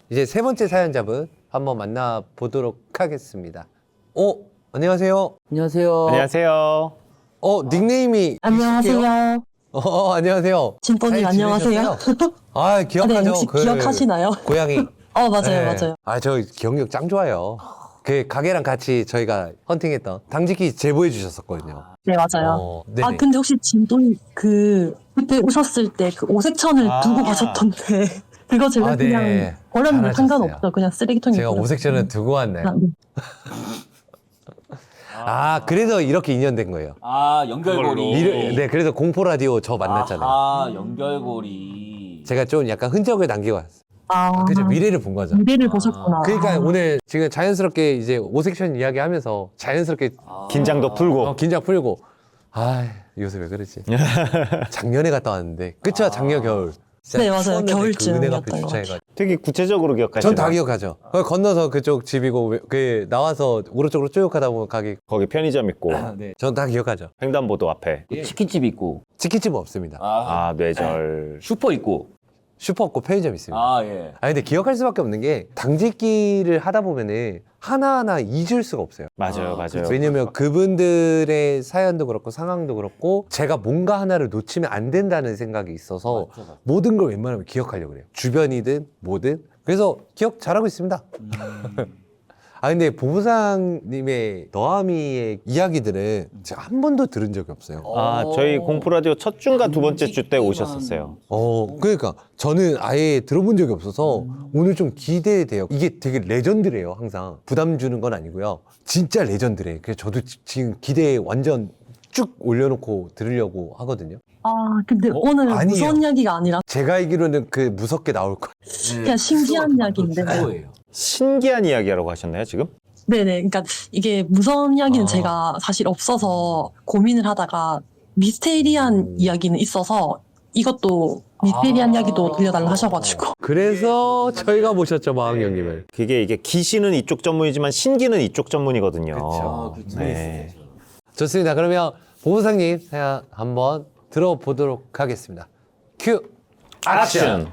이제 세 번째 사연자분 한번 만나보도록 하겠습니다. 안녕하세요. 안녕하세요. 안녕하세요. 닉네임이 안녕하세요. 안녕하세요. 진또님 잘 안녕하세요. 지내셨어요? 아, 기억하죠? 네, 혹시 기억하시나요? 고양이. 맞아요, 네. 맞아요. 저 기억력 짱 좋아요. 그 가게랑 같이 저희가 헌팅했던 당직기 제보해 주셨었거든요. 네, 맞아요. 네네. 근데 혹시 진또님 그때 오셨을 때 그 오색천을 두고 가셨던데 그거 제가 네. 그냥 버렸는데 잘하셨어요. 상관없죠. 그냥 쓰레기통에 제가 버렸어요. 오색천은 두고 왔나요? 네. 그래서 이렇게 인연된 거예요. 연결고리. 네, 그래서 공포 라디오 저 만났잖아요. 연결고리. 제가 좀 약간 흔적을 남기고 왔어요. 그죠? 미래를 본 거죠. 미래를 보셨구나. 그러니까 오늘 지금 자연스럽게 이제 오섹션 이야기하면서 자연스럽게 긴장도 풀고. 긴장 풀고 요새 왜 그러지? 작년에 갔다 왔는데 그쵸? 작년 겨울. 진짜 네, 맞아요. 추웠는데 겨울쯤이었던 그 은행 앞에 것 주차해가지고. 되게 구체적으로 기억하시나요? 전 다 기억하죠. 거기 건너서 그쪽 집이고 그 나와서 오른쪽으로 쭉 가다 보면 가게. 거기 편의점 있고 네, 전 다 기억하죠. 횡단보도 앞에. 치킨집 있고. 치킨집은 없습니다. 뇌절. 슈퍼 있고. 슈퍼 없고 편의점 있습니다. 예. 근데 기억할 수밖에 없는 게 당직기를 하다 보면은 하나하나 잊을 수가 없어요. 맞아요. 왜냐면 그분들의 사연도 그렇고 상황도 그렇고 제가 뭔가 하나를 놓치면 안 된다는 생각이 있어서 맞죠. 모든 걸 웬만하면 기억하려고 그래요. 주변이든 뭐든. 그래서 기억 잘하고 있습니다. 근데 보부상님의 너아미의 이야기들은 제가 한 번도 들은 적이 없어요. 저희 공포라디오 첫 주인가 두 번째 주 때 오셨었어요. 그러니까 저는 아예 들어본 적이 없어서 오늘 좀 기대돼요. 이게 되게 레전드래요, 항상. 부담 주는 건 아니고요. 진짜 레전드래. 그래서 저도 지금 기대에 완전 쭉 올려놓고 들으려고 하거든요. 근데 오늘 아니에요. 무서운 이야기가 아니라 제가 알기로는 그 무섭게 나올 거예요. 그냥 신기한 이야기인데. 신기한 이야기라고 하셨나요, 지금? 네네. 그러니까 이게 무서운 이야기는 제가 사실 없어서 고민을 하다가 미스테리한 이야기는 있어서 이것도 미스테리한 이야기도 들려달라 하셔가지고. 그래서 저희가 모셨죠, 마왕형님을. 이게 기신은 이쪽 전문이지만 신기는 이쪽 전문이거든요. 그쵸. 네. 좋습니다. 그러면 보부상님 사연 한번 들어보도록 하겠습니다. 큐! 액션.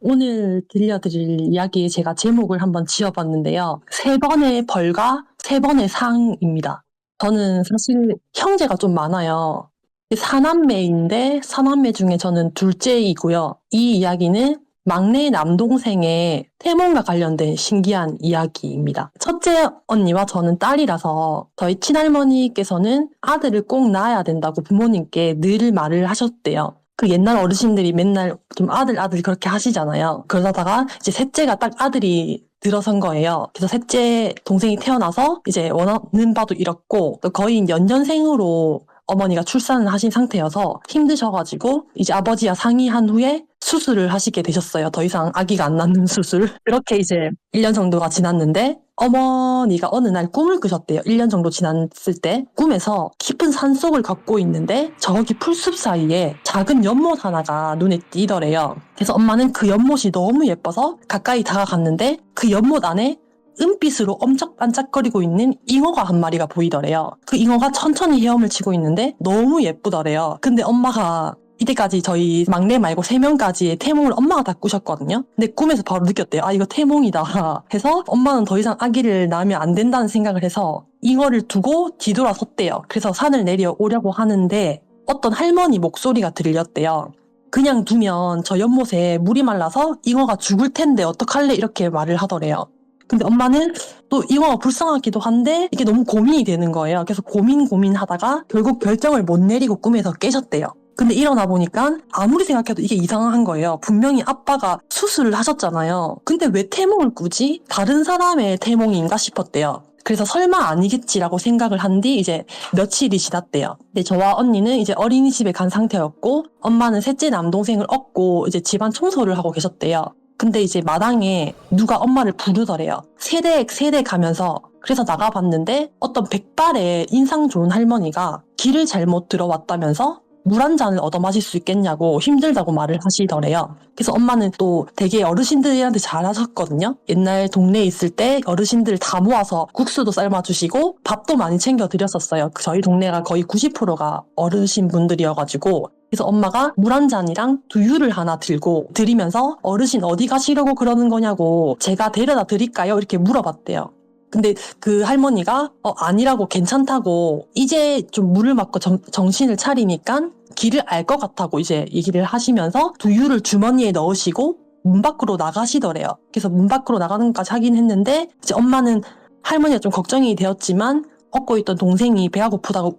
오늘 들려드릴 이야기에 제가 제목을 한번 지어봤는데요. 3번의 벌과 3번의 상입니다. 저는 사실 형제가 좀 많아요. 4남매인데 4남매 중에 저는 둘째이고요. 이 이야기는 막내 남동생의 태몽과 관련된 신기한 이야기입니다. 첫째 언니와 저는 딸이라서 저희 친할머니께서는 아들을 꼭 낳아야 된다고 부모님께 늘 말을 하셨대요. 그 옛날 어르신들이 맨날 좀 아들 그렇게 하시잖아요. 그러다가 이제 셋째가 딱 아들이 들어선 거예요. 그래서 셋째 동생이 태어나서 이제 원하는 바도 이뤘고 또 거의 연년생으로 어머니가 출산을 하신 상태여서 힘드셔가지고 이제 아버지와 상의한 후에 수술을 하시게 되셨어요. 더 이상 아기가 안 낳는 수술. 그렇게 이제 1년 정도가 지났는데 어머니가 어느 날 꿈을 꾸셨대요. 1년 정도 지났을 때 꿈에서 깊은 산속을 걷고 있는데 저기 풀숲 사이에 작은 연못 하나가 눈에 띄더래요. 그래서 엄마는 그 연못이 너무 예뻐서 가까이 다가갔는데 그 연못 안에 은빛으로 엄청 반짝거리고 있는 잉어가 한 마리가 보이더래요. 그 잉어가 천천히 헤엄을 치고 있는데 너무 예쁘더래요. 근데 엄마가 이때까지 저희 막내 말고 3명까지의 태몽을 엄마가 다 꾸셨거든요. 근데 꿈에서 바로 느꼈대요. 이거 태몽이다. 해서 엄마는 더 이상 아기를 낳으면 안 된다는 생각을 해서 잉어를 두고 뒤돌아섰대요. 그래서 산을 내려오려고 하는데 어떤 할머니 목소리가 들렸대요. 그냥 두면 저 연못에 물이 말라서 잉어가 죽을 텐데 어떡할래? 이렇게 말을 하더래요. 근데 엄마는 또 잉어가 불쌍하기도 한데 이게 너무 고민이 되는 거예요. 그래서 고민하다가 결국 결정을 못 내리고 꿈에서 깨셨대요. 근데 일어나 보니까 아무리 생각해도 이게 이상한 거예요. 분명히 아빠가 수술을 하셨잖아요. 근데 왜 태몽을 꾸지? 다른 사람의 태몽인가 싶었대요. 그래서 설마 아니겠지라고 생각을 한 뒤 이제 며칠이 지났대요. 근데 저와 언니는 이제 어린이집에 간 상태였고 엄마는 셋째 남동생을 업고 이제 집안 청소를 하고 계셨대요. 근데 이제 마당에 누가 엄마를 부르더래요. 세대 가면서. 그래서 나가봤는데 어떤 백발의 인상 좋은 할머니가 길을 잘못 들어왔다면서 물 한 잔을 얻어 마실 수 있겠냐고 힘들다고 말을 하시더래요. 그래서 엄마는 또 되게 어르신들한테 잘하셨거든요. 옛날 동네에 있을 때 어르신들 다 모아서 국수도 삶아주시고 밥도 많이 챙겨드렸었어요. 저희 동네가 거의 90%가 어르신 분들이어가지고 그래서 엄마가 물 한 잔이랑 두유를 하나 들고 드리면서 어르신 어디 가시려고 그러는 거냐고 제가 데려다 드릴까요? 이렇게 물어봤대요. 근데 그 할머니가 아니라고 괜찮다고 이제 좀 물을 맞고 정신을 차리니까 길을 알 것 같다고 이제 얘기를 하시면서 두유를 주머니에 넣으시고 문 밖으로 나가시더래요. 그래서 문 밖으로 나가는 것까지 하긴 했는데 이제 엄마는 할머니가 좀 걱정이 되었지만 얻고 있던 동생이 배가 고프다고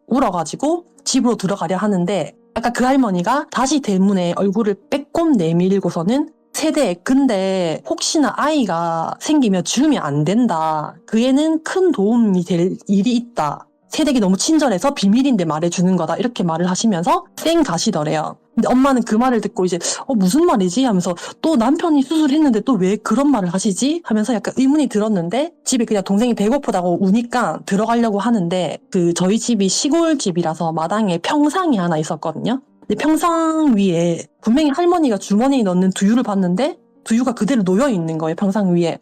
울어가지고 집으로 들어가려 하는데 아까 그 할머니가 다시 대문에 얼굴을 빼꼼 내밀고서는 세대 근데 혹시나 아이가 생기면 주면 안 된다. 그 애는 큰 도움이 될 일이 있다. 세댁이 너무 친절해서 비밀인데 말해주는 거다. 이렇게 말을 하시면서 쌩 가시더래요. 근데 엄마는 그 말을 듣고 이제 무슨 말이지? 하면서 또 남편이 수술했는데 또 왜 그런 말을 하시지? 하면서 약간 의문이 들었는데 집에 그냥 동생이 배고프다고 우니까 들어가려고 하는데 그 저희 집이 시골집이라서 마당에 평상이 하나 있었거든요. 근데 평상 위에 분명히 할머니가 주머니에 넣는 두유를 봤는데 두유가 그대로 놓여 있는 거예요. 평상 위에.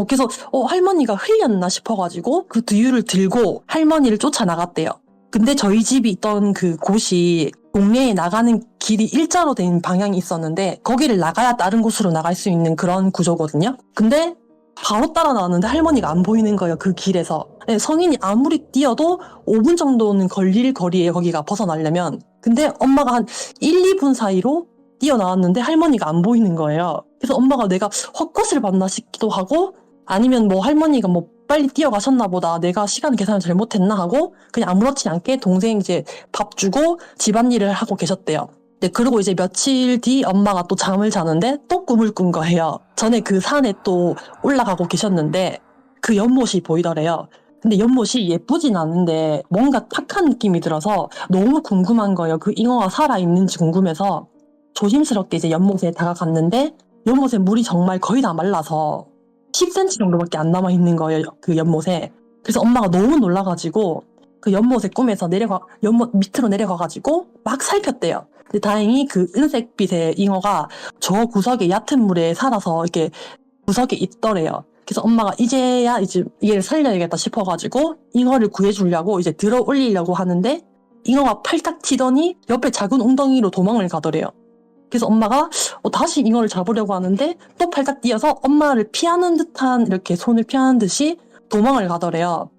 그래서 할머니가 흘렸나 싶어가지고 그 두유를 들고 할머니를 쫓아나갔대요. 근데 저희 집이 있던 그 곳이 동네에 나가는 길이 일자로 된 방향이 있었는데 거기를 나가야 다른 곳으로 나갈 수 있는 그런 구조거든요. 근데 바로 따라 나왔는데 할머니가 안 보이는 거예요. 그 길에서. 네, 성인이 아무리 뛰어도 5분 정도는 걸릴 거리에 거기가 벗어나려면. 근데 엄마가 한 1, 2분 사이로 뛰어나왔는데 할머니가 안 보이는 거예요. 그래서 엄마가 내가 헛것을 봤나 싶기도 하고 아니면 뭐 할머니가 뭐 빨리 뛰어가셨나 보다 내가 시간 계산을 잘못했나 하고 그냥 아무렇지 않게 동생 이제 밥 주고 집안일을 하고 계셨대요. 네, 그리고 이제 며칠 뒤 엄마가 또 잠을 자는데 또 꿈을 꾼 거예요. 전에 그 산에 또 올라가고 계셨는데 그 연못이 보이더래요. 근데 연못이 예쁘진 않은데 뭔가 탁한 느낌이 들어서 너무 궁금한 거예요. 그 잉어가 살아있는지 궁금해서 조심스럽게 이제 연못에 다가갔는데 연못에 물이 정말 거의 다 말라서 10cm 정도밖에 안 남아있는 거예요. 그 연못에. 그래서 엄마가 너무 놀라가지고 그 연못에 꿈에서 연못 밑으로 내려가가지고 막 살폈대요. 근데 다행히 그 은색빛의 잉어가 저 구석에 얕은 물에 살아서 이렇게 구석에 있더래요. 그래서 엄마가 이제야 이제 얘를 살려야겠다 싶어가지고 잉어를 구해주려고 이제 들어 올리려고 하는데 잉어가 팔딱 튀더니 옆에 작은 웅덩이로 도망을 가더래요. 그래서 엄마가 다시 잉어를 잡으려고 하는데 또 팔딱 뛰어서 엄마를 피하는 듯한 이렇게 손을 피하는 듯이 도망을 가더래요.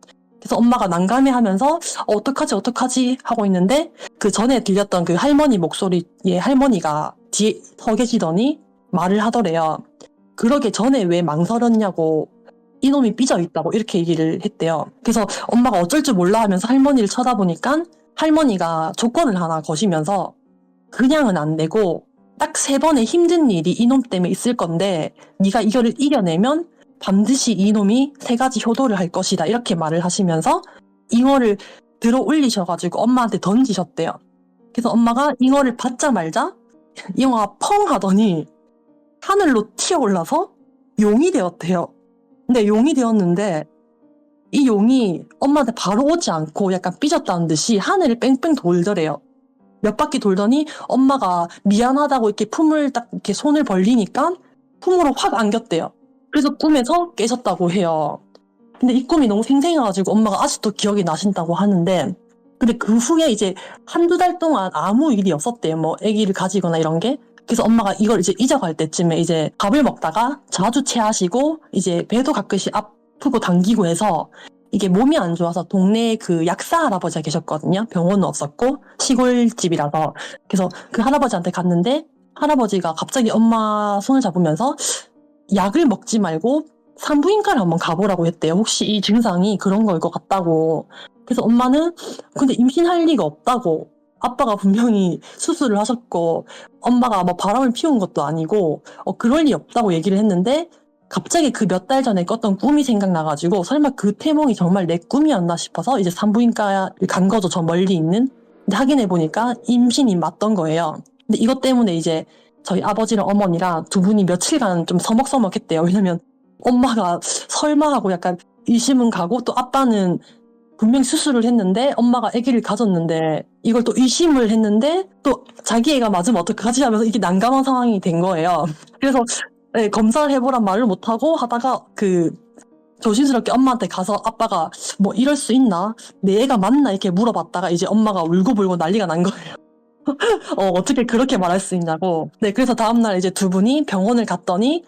그래서 엄마가 난감해하면서 어떡하지 하고 있는데 그 전에 들렸던 그 할머니 목소리에 할머니가 뒤에 서 계시더니 말을 하더래요. 그러게 전에 왜 망설였냐고 이놈이 삐져있다고 이렇게 얘기를 했대요. 그래서 엄마가 어쩔 줄 몰라 하면서 할머니를 쳐다보니까 할머니가 조건을 하나 거시면서 그냥은 안 되고 딱 3번의 힘든 일이 이놈 때문에 있을 건데 네가 이거를 이겨내면 반드시 이놈이 3가지 효도를 할 것이다 이렇게 말을 하시면서 잉어를 들어 올리셔가지고 엄마한테 던지셨대요. 그래서 엄마가 잉어를 받자 말자 잉어가 펑 하더니 하늘로 튀어올라서 용이 되었대요. 근데 용이 되었는데 이 용이 엄마한테 바로 오지 않고 약간 삐졌다는 듯이 하늘을 뺑뺑 돌더래요. 몇 바퀴 돌더니 엄마가 미안하다고 이렇게 품을 딱 이렇게 손을 벌리니까 품으로 확 안겼대요. 그래서 꿈에서 깨셨다고 해요. 근데 이 꿈이 너무 생생해가지고 엄마가 아직도 기억이 나신다고 하는데 근데 그 후에 이제 1-2달 동안 아무 일이 없었대요. 뭐 아기를 가지거나 이런 게. 그래서 엄마가 이걸 이제 잊어갈 때쯤에 이제 밥을 먹다가 자주 체하시고 이제 배도 가끔씩 아프고 당기고 해서 이게 몸이 안 좋아서 동네에 그 약사 할아버지가 계셨거든요. 병원은 없었고 시골집이라서. 그래서 그 할아버지한테 갔는데 할아버지가 갑자기 엄마 손을 잡으면서 약을 먹지 말고 산부인과를 한번 가보라고 했대요. 혹시 이 증상이 그런 거일 것 같다고. 그래서 엄마는 근데 임신할 리가 없다고. 아빠가 분명히 수술을 하셨고 엄마가 뭐 바람을 피운 것도 아니고 그럴 리 없다고 얘기를 했는데 갑자기 그 몇 달 전에 꿨던 꿈이 생각나가지고 설마 그 태몽이 정말 내 꿈이었나 싶어서 이제 산부인과를 간 거죠. 저 멀리 있는. 근데 확인해보니까 임신이 맞던 거예요. 근데 이것 때문에 이제 저희 아버지랑 어머니랑 두 분이 며칠간 좀 서먹서먹했대요. 왜냐면 엄마가 설마 하고 약간 의심은 가고 또 아빠는 분명히 수술을 했는데 엄마가 아기를 가졌는데 이걸 또 의심을 했는데 또 자기 애가 맞으면 어떡하지 하면서 이게 난감한 상황이 된 거예요. 그래서 네, 검사를 해보란 말을 못하고 하다가 그 조심스럽게 엄마한테 가서 아빠가 뭐 이럴 수 있나? 내 애가 맞나? 이렇게 물어봤다가 이제 엄마가 울고불고 난리가 난 거예요. 어떻게 그렇게 말할 수 있냐고. 네, 그래서 다음날 이제 두 분이 병원을 갔더니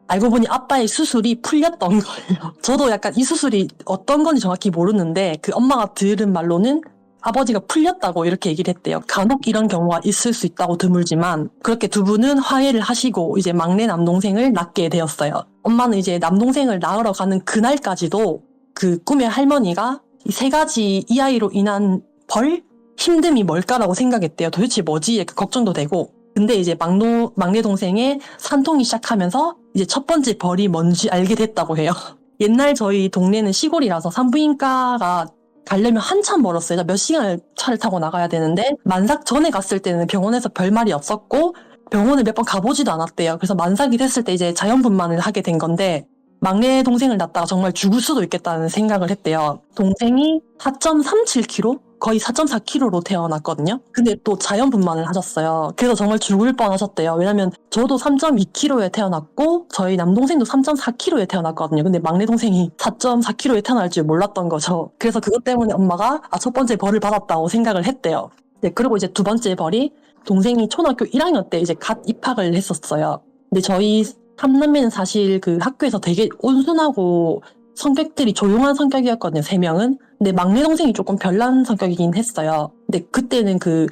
알고 보니 아빠의 수술이 풀렸던 거예요. 저도 약간 이 수술이 어떤 건지 정확히 모르는데 그 엄마가 들은 말로는 아버지가 풀렸다고 이렇게 얘기를 했대요. 간혹 이런 경우가 있을 수 있다고 드물지만 그렇게 두 분은 화해를 하시고 이제 막내 남동생을 낳게 되었어요. 엄마는 이제 남동생을 낳으러 가는 그날까지도 그 꿈의 할머니가 이 세 가지 이 아이로 인한 벌? 힘듦이 뭘까라고 생각했대요. 도대체 뭐지? 이렇게 걱정도 되고. 근데 이제 막내 동생의 산통이 시작하면서 이제 첫 번째 벌이 뭔지 알게 됐다고 해요. 옛날 저희 동네는 시골이라서 산부인과가 가려면 한참 멀었어요. 몇 시간을 차를 타고 나가야 되는데 만삭 전에 갔을 때는 병원에서 별말이 없었고 병원을 몇 번 가보지도 않았대요. 그래서 만삭이 됐을 때 이제 자연분만을 하게 된 건데 막내 동생을 낳다가 정말 죽을 수도 있겠다는 생각을 했대요. 동생이 4.37kg? 거의 4.4kg로 태어났거든요. 근데 또 자연분만을 하셨어요. 그래서 정말 죽을 뻔하셨대요. 왜냐면 저도 3.2kg에 태어났고 저희 남동생도 3.4kg에 태어났거든요. 근데 막내 동생이 4.4kg에 태어날 줄 몰랐던 거죠. 그래서 그것 때문에 엄마가 첫 번째 벌을 받았다고 생각을 했대요. 네, 그리고 이제 두 번째 벌이 동생이 초등학교 1학년 때 이제 갓 입학을 했었어요. 근데 저희 삼남매는 사실 그 학교에서 되게 온순하고 성격들이 조용한 성격이었거든요, 세 명은. 근데 막내 동생이 조금 별난 성격이긴 했어요. 근데 그때는 그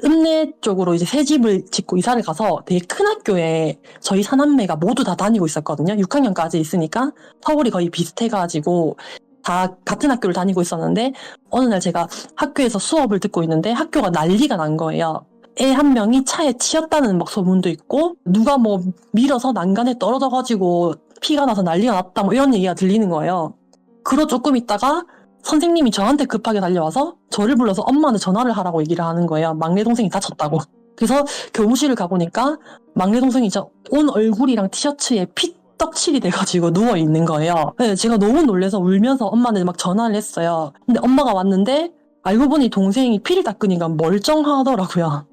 읍내 쪽으로 이제 새 집을 짓고 이사를 가서 되게 큰 학교에 저희 사남매가 모두 다 다니고 있었거든요. 6학년까지 있으니까 서울이 거의 비슷해가지고 다 같은 학교를 다니고 있었는데 어느 날 제가 학교에서 수업을 듣고 있는데 학교가 난리가 난 거예요. 애 한 명이 차에 치였다는 막 소문도 있고 누가 뭐 밀어서 난간에 떨어져가지고 피가 나서 난리가 났다 뭐 이런 얘기가 들리는 거예요. 그러 조금 있다가 선생님이 저한테 급하게 달려와서 저를 불러서 엄마한테 전화를 하라고 얘기를 하는 거예요. 막내 동생이 다쳤다고. 그래서 교무실을 가보니까 막내 동생이 온 얼굴이랑 티셔츠에 피떡칠이 돼가지고 누워있는 거예요. 네, 제가 너무 놀라서 울면서 엄마한테 막 전화를 했어요. 근데 엄마가 왔는데 알고 보니 동생이 피를 닦으니까 멀쩡하더라고요.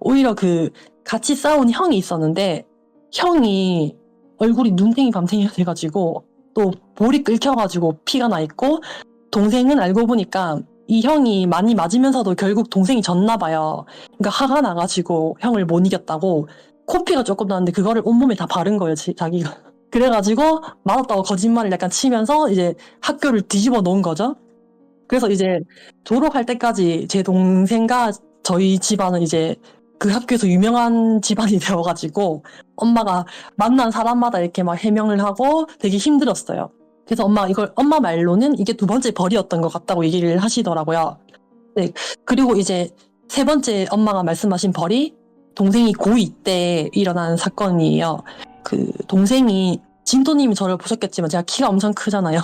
오히려 같이 싸운 형이 있었는데 형이 얼굴이 눈탱이 밤탱이가 돼가지고 또 볼이 끓혀가지고 피가 나 있고 동생은 알고 보니까 이 형이 많이 맞으면서도 결국 동생이 졌나 봐요. 그러니까 화가 나가지고 형을 못 이겼다고 코피가 조금 나는데 그거를 온몸에 다 바른 거예요, 자기가. 그래가지고 맞았다고 거짓말을 약간 치면서 이제 학교를 뒤집어 놓은 거죠. 그래서 이제 졸업할 때까지 제 동생과 저희 집안은 이제 그 학교에서 유명한 집안이 되어가지고 엄마가 만난 사람마다 이렇게 막 해명을 하고 되게 힘들었어요. 그래서 엄마 말로는 이게 두 번째 벌이었던 것 같다고 얘기를 하시더라고요. 네. 그리고 이제 세 번째 엄마가 말씀하신 벌이 동생이 고2 때 일어난 사건이에요. 동생이 진도님이 저를 보셨겠지만 제가 키가 엄청 크잖아요.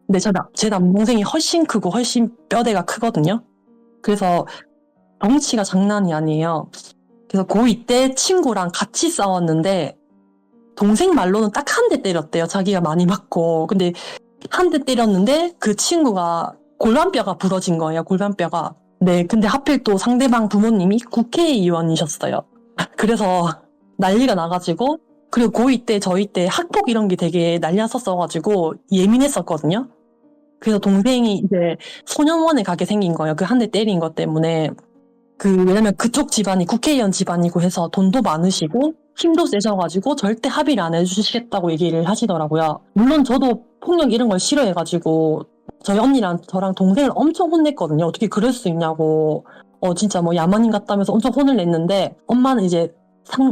근데 제 남동생이 훨씬 크고 훨씬 뼈대가 크거든요. 그래서 덩치가 장난이 아니에요. 그래서 고2 때 친구랑 같이 싸웠는데 동생 말로는 딱 한 대 때렸대요. 자기가 많이 맞고. 근데 한 대 때렸는데 그 친구가 골반뼈가 부러진 거예요. 골반뼈가. 네, 근데 하필 또 상대방 부모님이 국회의원이셨어요. 그래서 난리가 나가지고 그리고 고2 때 저희 때 학폭 이런 게 되게 난리 났었어가지고 예민했었거든요. 그래서 동생이 이제 소년원에 가게 생긴 거예요. 그 한 대 때린 것 때문에. 왜냐면 그쪽 집안이 국회의원 집안이고 해서 돈도 많으시고 힘도 세셔가지고 절대 합의를 안 해주시겠다고 얘기를 하시더라고요. 물론 저도 폭력 이런 걸 싫어해가지고 저희 언니랑 저랑 동생을 엄청 혼냈거든요. 어떻게 그럴 수 있냐고. 진짜 뭐 야만인 같다면서 엄청 혼을 냈는데 엄마는 이제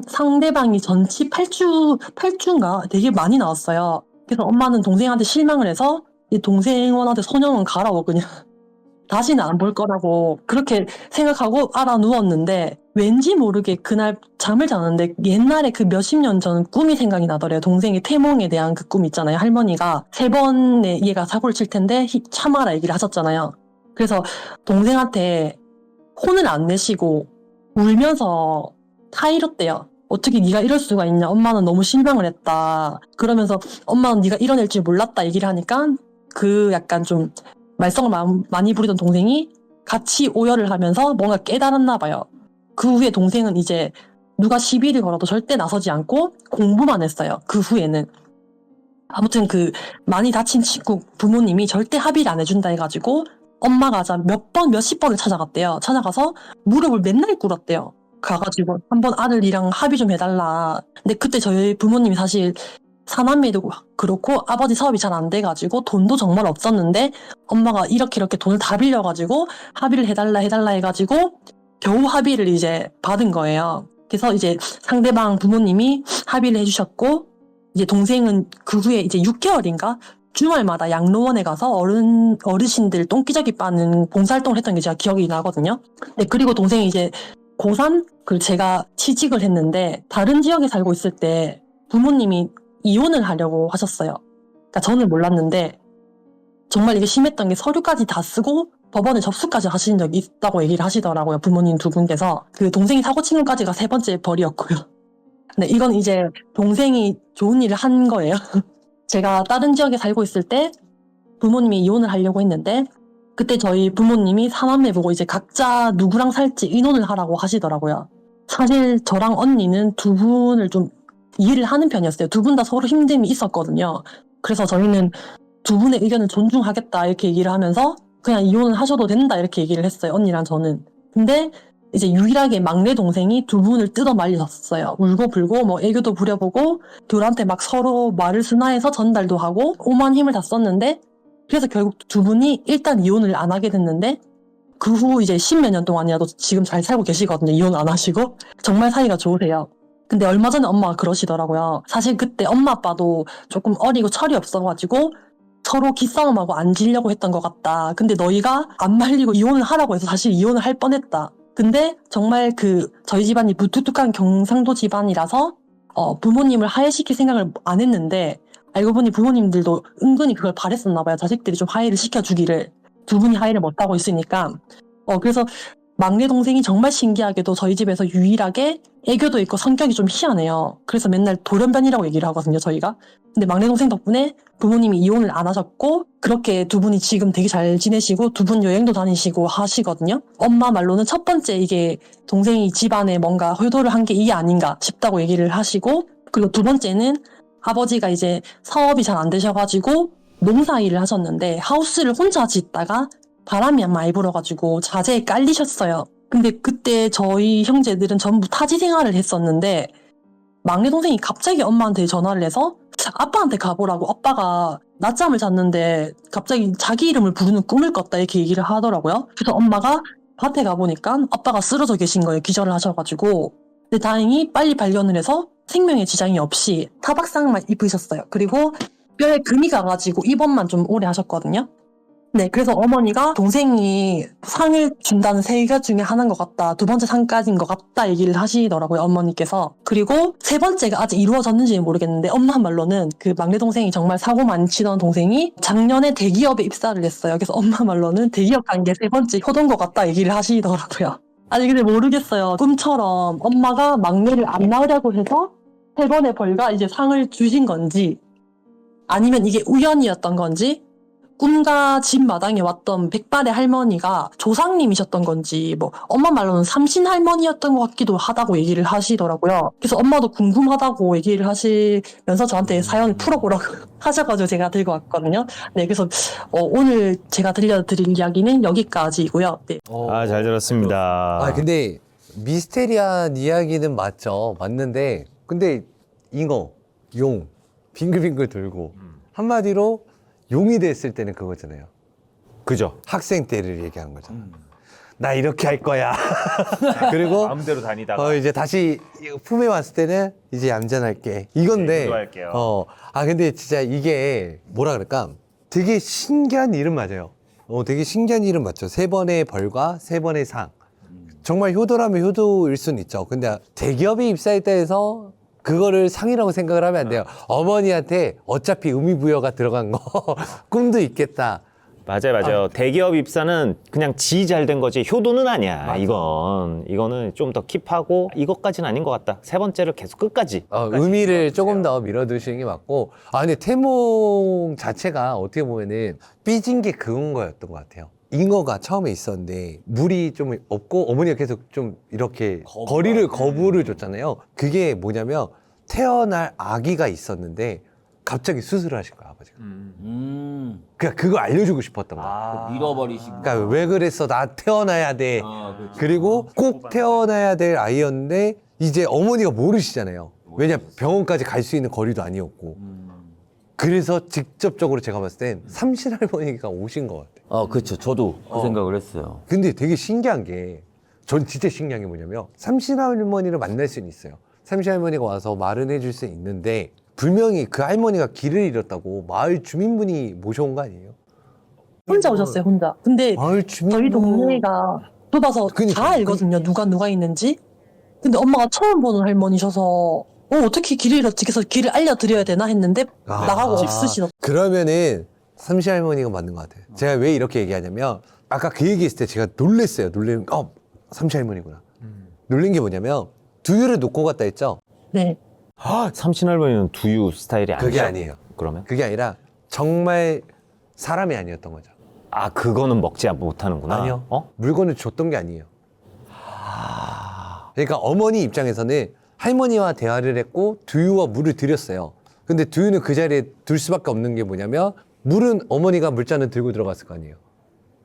상대방이 전치 8주인가 되게 많이 나왔어요. 그래서 엄마는 동생한테 실망을 해서 동생원한테 소년원 가라고 그냥 다시는 안 볼 거라고 그렇게 생각하고 알아 누웠는데 왠지 모르게 그날 잠을 자는데 옛날에 그 몇십 년 전 꿈이 생각이 나더래요. 동생의 태몽에 대한 그 꿈 있잖아요. 할머니가 3번에 얘가 사고를 칠 텐데 참아라 얘기를 하셨잖아요. 그래서 동생한테 혼을 안 내시고 울면서 타이렀대요. 어떻게 네가 이럴 수가 있냐. 엄마는 너무 실망을 했다. 그러면서 엄마는 네가 이뤄낼 줄 몰랐다 얘기를 하니까 약간 좀 말썽을 많이 부리던 동생이 같이 오열을 하면서 뭔가 깨달았나 봐요. 그 후에 동생은 이제 누가 시비를 걸어도 절대 나서지 않고 공부만 했어요. 그 후에는. 아무튼 많이 다친 친구 부모님이 절대 합의를 안 해준다 해가지고 엄마가 몇 번, 몇십 번을 찾아갔대요. 찾아가서 무릎을 맨날 꿇었대요. 가가지고 한번 아들이랑 합의 좀 해달라. 근데 그때 저희 부모님이 사실 사남매도 그렇고 아버지 사업이 잘 안 돼가지고 돈도 정말 없었는데 엄마가 이렇게 돈을 다 빌려가지고 합의를 해달라 해가지고 겨우 합의를 이제 받은 거예요. 그래서 이제 상대방 부모님이 합의를 해주셨고 이제 동생은 그 후에 이제 6개월인가 주말마다 양로원에 가서 어르신들 똥기저귀 빠는 봉사활동을 했던 게 제가 기억이 나거든요. 네, 그리고 동생이 이제 고3 제가 취직을 했는데 다른 지역에 살고 있을 때 부모님이 이혼을 하려고 하셨어요. 그러니까 저는 몰랐는데 정말 이게 심했던 게 서류까지 다 쓰고 법원에 접수까지 하신 적이 있다고 얘기를 하시더라고요. 부모님 두 분께서. 그 동생이 사고 친 것까지가 3번째 벌이었고요. 근데 이건 이제 동생이 좋은 일을 한 거예요. 제가 다른 지역에 살고 있을 때 부모님이 이혼을 하려고 했는데 그때 저희 부모님이 사남매 보고 이제 각자 누구랑 살지 의논을 하라고 하시더라고요. 사실 저랑 언니는 두 분을 좀 이해를 하는 편이었어요. 두 분 다 서로 힘듦이 있었거든요. 그래서 저희는 두 분의 의견을 존중하겠다 이렇게 얘기를 하면서 그냥 이혼을 하셔도 된다 이렇게 얘기를 했어요. 언니랑 저는. 근데 이제 유일하게 막내 동생이 두 분을 뜯어 말리셨어요. 울고 불고 뭐 애교도 부려보고 둘한테 막 서로 말을 순화해서 전달도 하고 오만 힘을 다 썼는데 그래서 결국 두 분이 일단 이혼을 안 하게 됐는데 그 후 이제 10몇 년 동안이라도 지금 잘 살고 계시거든요. 이혼 안 하시고. 정말 사이가 좋으세요. 근데 얼마 전에 엄마가 그러시더라고요. 사실 그때 엄마 아빠도 조금 어리고 철이 없어가지고 서로 기싸움하고 안 지려고 했던 것 같다. 근데 너희가 안 말리고 이혼을 하라고 해서 사실 이혼을 할 뻔했다. 근데 정말 저희 집안이 무뚝뚝한 경상도 집안이라서 부모님을 하해시킬 생각을 안 했는데 알고 보니 부모님들도 은근히 그걸 바랬었나 봐요. 자식들이 좀 하해를 시켜주기를. 두 분이 하해를 못하고 있으니까. 그래서 막내 동생이 정말 신기하게도 저희 집에서 유일하게 애교도 있고 성격이 좀 희한해요. 그래서 맨날 돌연변이라고 얘기를 하거든요, 저희가. 근데 막내 동생 덕분에 부모님이 이혼을 안 하셨고 그렇게 두 분이 지금 되게 잘 지내시고 두 분 여행도 다니시고 하시거든요. 엄마 말로는 첫 번째 이게 동생이 집안에 뭔가 효도를 한 게 이게 아닌가 싶다고 얘기를 하시고 그리고 두 번째는 아버지가 이제 사업이 잘 안 되셔가지고 농사 일을 하셨는데 하우스를 혼자 짓다가 바람이 많이 불어가지고 자재에 깔리셨어요. 근데 그때 저희 형제들은 전부 타지 생활을 했었는데 막내 동생이 갑자기 엄마한테 전화를 해서 아빠한테 가보라고 아빠가 낮잠을 잤는데 갑자기 자기 이름을 부르는 꿈을 꿨다 이렇게 얘기를 하더라고요. 그래서 엄마가 밭에 가보니까 아빠가 쓰러져 계신 거예요. 기절을 하셔가지고. 근데 다행히 빨리 발견을 해서 생명에 지장이 없이 타박상만 입으셨어요. 그리고 뼈에 금이 가가지고 입원만 좀 오래 하셨거든요. 네, 그래서 어머니가 동생이 상을 준다는 세 개 중에 하나인 것 같다. 두 번째 상까지인 것 같다 얘기를 하시더라고요, 어머니께서. 그리고 세 번째가 아직 이루어졌는지는 모르겠는데 엄마 말로는 그 막내 동생이 정말 사고 많이 치던 동생이 작년에 대기업에 입사를 했어요. 그래서 엄마 말로는 대기업 간 게 세 번째 효도인 것 같다 얘기를 하시더라고요. 아니 근데 모르겠어요. 꿈처럼 엄마가 막내를 안 낳으려고 해서 세 번의 벌과 이제 상을 주신 건지 아니면 이게 우연이었던 건지 꿈과 집 마당에 왔던 백발의 할머니가 조상님이셨던 건지 뭐 엄마 말로는 삼신 할머니였던 것 같기도 하다고 얘기를 하시더라고요. 그래서 엄마도 궁금하다고 얘기를 하시면서 저한테 사연을 풀어보라고 하셔가지고 제가 들고 왔거든요. 네, 그래서 오늘 제가 들려드릴 이야기는 여기까지이고요. 네. 잘 들었습니다. 근데 미스테리한 이야기는 맞죠. 맞는데 근데 잉어, 용, 빙글빙글 돌고 한마디로 용이 됐을 때는 그거잖아요. 그죠? 학생 때를 얘기한 거죠. 나 이렇게 할 거야. 그리고 마음대로 다니다가 이제 다시 품에 왔을 때는 이제 얌전할게. 이건데. 유도할게요. 근데 진짜 이게 뭐라 그럴까? 되게 신기한 이름 맞아요. 되게 신기한 이름 맞죠. 세 번의 벌과 세 번의 상. 정말 효도라면 효도일 수는 있죠. 근데 대기업에 입사했다 해서 그거를 상이라고 생각을 하면 안 돼요. 어머니한테 어차피 의미부여가 들어간 거 꿈도 있겠다. 맞아요. 대기업 입사는 그냥 지 잘 된 거지 효도는 아니야. 맞아. 이거는 좀 더 킵하고 이것까지는 아닌 것 같다. 세 번째를 계속 끝까지. 의미를 조금 더 밀어두시는 게 맞고. 근데 태몽 자체가 어떻게 보면은 삐진 게 그건 거였던 것 같아요. 잉어가 처음에 있었는데 물이 좀 없고 어머니가 계속 좀 이렇게 거부를 줬잖아요. 그게 뭐냐면 태어날 아기가 있었는데 갑자기 수술을 하신 거야, 아버지가. 그러니까 그거 알려주고 싶었던 거야. 밀어버리시고. 그러니까 왜 그랬어? 나 태어나야 돼. 그렇지. 그리고 꼭 태어나야 될 아이였는데 이제 어머니가 모르시잖아요. 왜냐 병원까지 갈 수 있는 거리도 아니었고. 그래서 직접적으로 제가 봤을 땐 삼신할머니가 오신 것 같아요. 그렇죠. 저도 그 생각을 했어요. 근데 되게 신기한 게, 전 진짜 신기한 게 뭐냐면 삼신할머니를 만날 수는 있어요. 삼신할머니가 와서 말은 해줄 수 있는데 분명히 그 할머니가 길을 잃었다고 마을 주민분이 모셔온 거 아니에요? 혼자 오셨어요, 혼자. 근데 마을 저희 주민분 동네가 좁아서 그러니까. 다 알거든요. 누가 있는지. 근데 엄마가 처음 보는 할머니셔서 어떻게 길을 잃었지? 그래서 길을 알려드려야 되나 했는데 아. 나가고 없으시더라고요. 그러면은 삼신할머니가 맞는 것 같아요. 제가 왜 이렇게 얘기하냐면 아까 그 얘기했을 때 제가 놀랬어요. 놀래는 삼신할머니구나. 놀란 게 뭐냐면 두유를 놓고 갔다 했죠. 네. 삼신할머니는 두유 스타일이 아니죠? 그게 아니에요. 그러면? 그게 아니라 정말 사람이 아니었던 거죠. 그거는 먹지 못하는구나. 아니요. 어? 물건을 줬던 게 아니에요. 그러니까 어머니 입장에서는 할머니와 대화를 했고 두유와 물을 드렸어요. 근데 두유는 그 자리에 둘 수밖에 없는 게 뭐냐면 물은 어머니가 물잔을 들고 들어갔을 거 아니에요.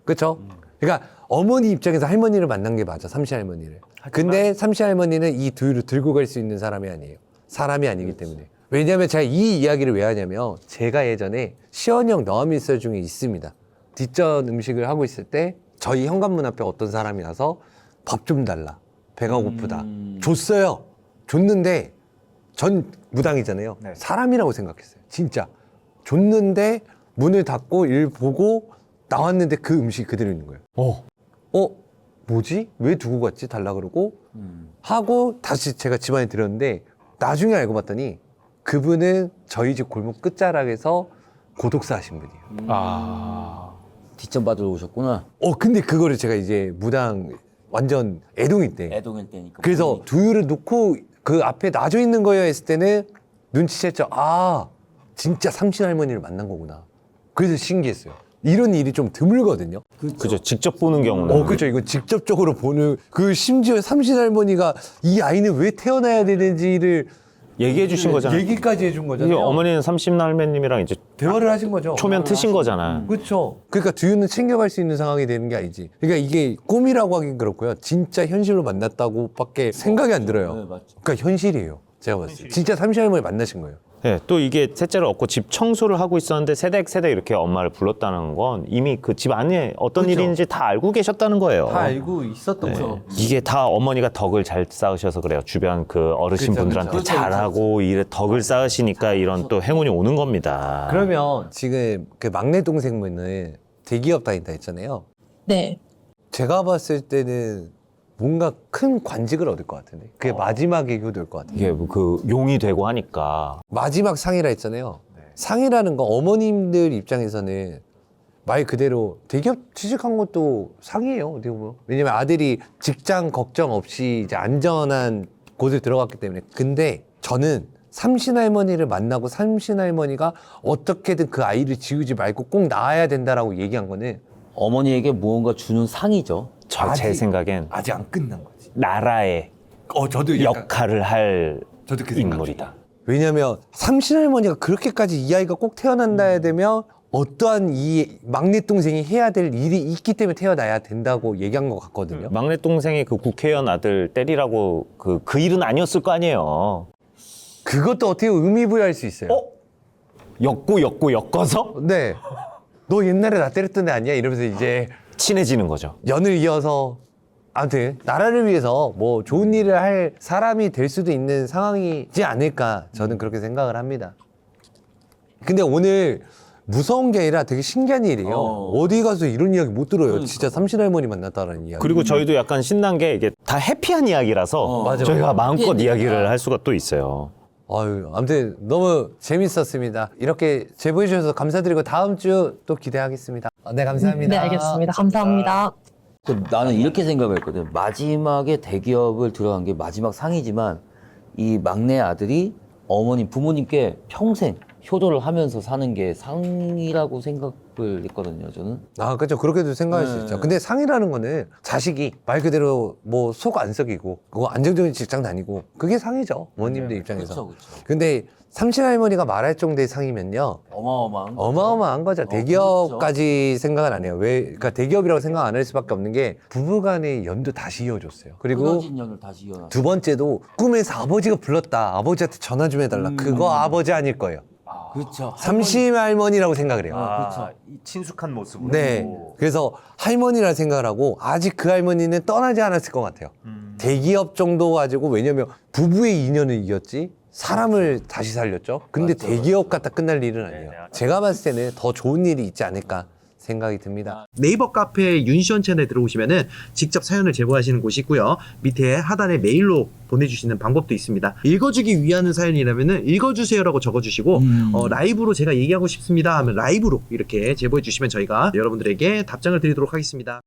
그렇죠? 그러니까 어머니 입장에서 할머니를 만난 게 맞아, 삼시할머니를. 근데 삼시할머니는 이 두유를 들고 갈 수 있는 사람이 아니에요. 사람이 아니기 때문에. 왜냐면 제가 이 이야기를 왜 하냐면 제가 예전에 시원형 너아밀서 중에 있습니다. 뒷전 음식을 하고 있을 때 저희 현관문 앞에 어떤 사람이 와서 밥 좀 달라. 배가 고프다. 줬어요. 줬는데 전 무당이잖아요. 네. 사람이라고 생각했어요. 진짜. 줬는데 문을 닫고 일 보고 나왔는데 그 음식이 그대로 있는 거예요. 뭐지? 왜 두고 갔지? 달라 그러고 하고 다시 제가 집안에 들였는데 나중에 알고 봤더니 그분은 저희 집 골목 끝자락에서 고독사 하신 분이에요. 뒷전 받으러 오셨구나. 근데 그거를 제가 이제 무당 완전 애동일 때 애동일 때니까. 그래서 두유를 놓고 그 앞에 놔져 있는 거예요 했을 때는 눈치챘죠. 진짜 삼신할머니를 만난 거구나. 그래서 신기했어요. 이런 일이 좀 드물거든요. 그죠. 직접 보는 경우는. 그렇죠. 이거 직접적으로 보는 심지어 삼신할머니가 이 아이는 왜 태어나야 되는지를 얘기해 주신 거잖아요. 얘기까지 해준 이게 거잖아요. 어머니는 삼신할매님이랑 이제 대화를 하신 거죠. 초면 트신 거잖아. 그렇죠. 그러니까 두유는 챙겨갈 수 있는 상황이 되는 게 아니지. 그러니까 이게 꿈이라고 하긴 그렇고요. 진짜 현실로 만났다고밖에 생각이 안 들어요. 네, 맞죠. 그러니까 현실이에요. 제가 봤을 때. 진짜 삼신할머니 만나신 거예요. 네, 또 이게 셋째를 얻고 집 청소를 하고 있었는데 세댁 이렇게 엄마를 불렀다는 건 이미 그 집 안에 어떤 그렇죠. 일인지 다 알고 계셨다는 거예요. 다 알고 있었던 거죠. 이게 다 어머니가 덕을 잘 쌓으셔서 그래요. 주변 그 어르신 그렇죠, 분들한테 그렇죠. 잘하고 이래 덕을 쌓으시니까 이런 또 행운이 오는 겁니다. 그러면 지금 그 막내 동생분은 대기업 다닌다 했잖아요. 네. 제가 봤을 때는 뭔가 큰 관직을 얻을 것 같은데 그게 마지막에 효도일 것 같아요. 이게 그 용이 되고 하니까 마지막 상이라 했잖아요. 상이라는 거 어머님들 입장에서는 말 그대로 대기업 취직한 것도 상이에요. 어떻게 보면. 왜냐면 아들이 직장 걱정 없이 이제 안전한 곳에 들어갔기 때문에. 근데 저는 삼신할머니를 만나고 삼신할머니가 어떻게든 그 아이를 지우지 말고 꼭 낳아야 된다라고 얘기한 거는 어머니에게 무언가 주는 상이죠. 제 생각엔 아직 안 끝난 거지. 나라의 저도 역할을 할 저도 그 인물이다. 왜냐면 삼신할머니가 그렇게까지 이 아이가 꼭 태어난다야 되면 어떠한 이 막내 동생이 해야 될 일이 있기 때문에 태어나야 된다고 얘기한 것 같거든요. 막내 동생이 그 국회의원 아들 때리라고 그 일은 아니었을 거 아니에요. 그것도 어떻게 의미부여할 수 있어요. 엮어서 네. 너 옛날에 나 때렸던 애 아니야? 이러면서 이제 친해지는 거죠. 연을 이어서 아무튼 나라를 위해서 뭐 좋은 일을 할 사람이 될 수도 있는 상황이지 않을까 저는 그렇게 생각을 합니다. 근데 오늘 무서운 게 아니라 되게 신기한 일이에요. 어디 가서 이런 이야기 못 들어요. 진짜 삼신할머니 만났다라는 이야기. 그리고 저희도 약간 신난 게 이게 다 해피한 이야기라서 맞아. 저희가 마음껏 이야기를 할 수가 또 있어요. 아무튼 너무 재밌었습니다. 이렇게 제보해 주셔서 감사드리고 다음 주 또 기대하겠습니다. 네, 감사합니다. 네, 알겠습니다. 감사합니다. 나는 이렇게 생각을 했거든. 마지막에 대기업을 들어간 게 마지막 상이지만 이 막내 아들이 어머님, 부모님께 평생 효도를 하면서 사는 게 상이라고 생각을 했거든요, 저는. 아, 그렇죠. 그렇게도 생각할 수 있죠. 근데 상이라는 거는 자식이 말 그대로 뭐 속 안 썩이고 그거 안정적인 직장 다니고 그게 상이죠. 어머님들 입장에서. 그렇죠, 그렇죠. 근데 삼신할머니가 말할 정도의 상이면요. 어마어마한 거죠. 대기업까지 생각은 안 해요. 왜? 그러니까 대기업이라고 생각 안 할 수밖에 없는 게 부부간의 연도 다시 이어줬어요. 그리고 끊어진 연을 다시 이어놨어요. 두 번째도 꿈에서 아버지가 불렀다. 아버지한테 전화 좀 해달라. 그거 아버지 아닐 거예요. 그렇죠. 삼심할머니라고 생각을 해요. 그렇죠. 이 친숙한 모습으로. 네. 그래서 할머니라 생각을 하고 아직 그 할머니는 떠나지 않았을 것 같아요. 대기업 정도 가지고 왜냐면 부부의 인연을 이겼지 사람을 다시 살렸죠. 근데 대기업 갖다 끝날 일은 아니에요. 제가 봤을 때는 더 좋은 일이 있지 않을까 생각이 듭니다. 네이버 카페 윤시원 채널에 들어오시면은 직접 사연을 제보하시는 곳이 있고요. 밑에 하단에 메일로 보내주시는 방법도 있습니다. 읽어주기 위한 사연이라면은 읽어주세요라고 적어주시고 라이브로 제가 얘기하고 싶습니다 하면 라이브로 이렇게 제보해 주시면 저희가 여러분들에게 답장을 드리도록 하겠습니다.